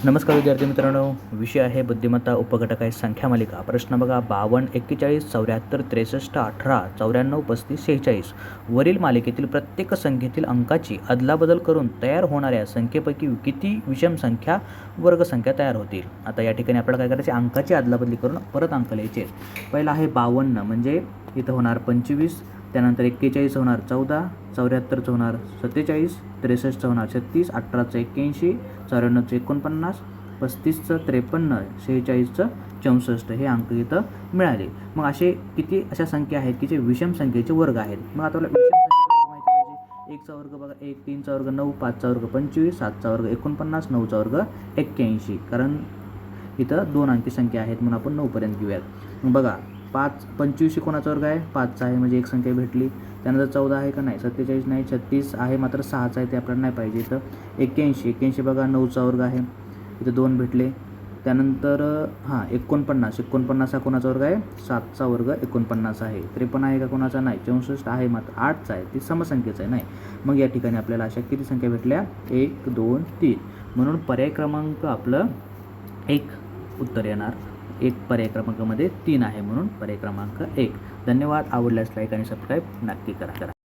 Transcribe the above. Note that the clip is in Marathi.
नमस्कार विद्यार्थी मित्रांनो, विषय आहे बुद्धिमत्ता उपघटक आहे संख्या मालिका. प्रश्न बघा, 52, 41, 74, 63, 18, 94, 35, 46 वरील मालिकेतील प्रत्येक संख्येतील अंकाची अदलाबदल करून तयार होणाऱ्या संख्येपैकी किती विषम संख्या वर्गसंख्या तयार होतील. आता या ठिकाणी आपल्याला काय करायचे, अंकाची अदलाबदली करून परत अंक लिहायचे. पहिला आहे 52 म्हणजे इथं होणार 25, त्यानंतर 41 होणार 14, 74 होणार 47, 63 होणार 36, 18 81, 94 49, 35 53, 46 64 हे अंक इथं मिळाले. मग असे किती अशा संख्या आहेत की जे विषम संख्येचे वर्ग आहेत. मग आता आपल्याला विषम संख्येचे वर्ग माहिती पाहिजे. 1 चा वर्ग बघा 1, 3 चा वर्ग 9, 5 चा वर्ग 25, 7 चा वर्ग 49, 9 चा वर्ग 81. कारण इथं 2 अंकी संख्या आहेत म्हणून आपण 9 पर्यंत घेऊयात. मग बघा 25 कोणाचा वर्ग आहे, 5चा आहे म्हणजे एक संख्या भेटली. त्यानंतर 14 आहे का नाही, 47 नाही, 36 आहे मात्र 6चा आहे ते आपल्याला नाही पाहिजे. इथं 81 बघा 9चा वर्ग आहे, इथं 2 भेटले. त्यानंतर 49 हा कोणाचा वर्ग आहे, 7चा वर्ग 49 आहे. 53 आहे का कोणाचा नाही, 64 आहे मात्र 8चा आहे, ती समसंख्येचं आहे नाही. मग या ठिकाणी आपल्याला अशा किती संख्या भेटल्या, 1 2 3 म्हणून पर्याय क्रमांक आपलं 1 उत्तर येणार. एक पर्याय क्रमांकामध्ये 3 आहे म्हणून पर्याय क्रमांक 1. धन्यवाद. आवडल्यास लाईक आणि सबस्क्राईब नक्की करा.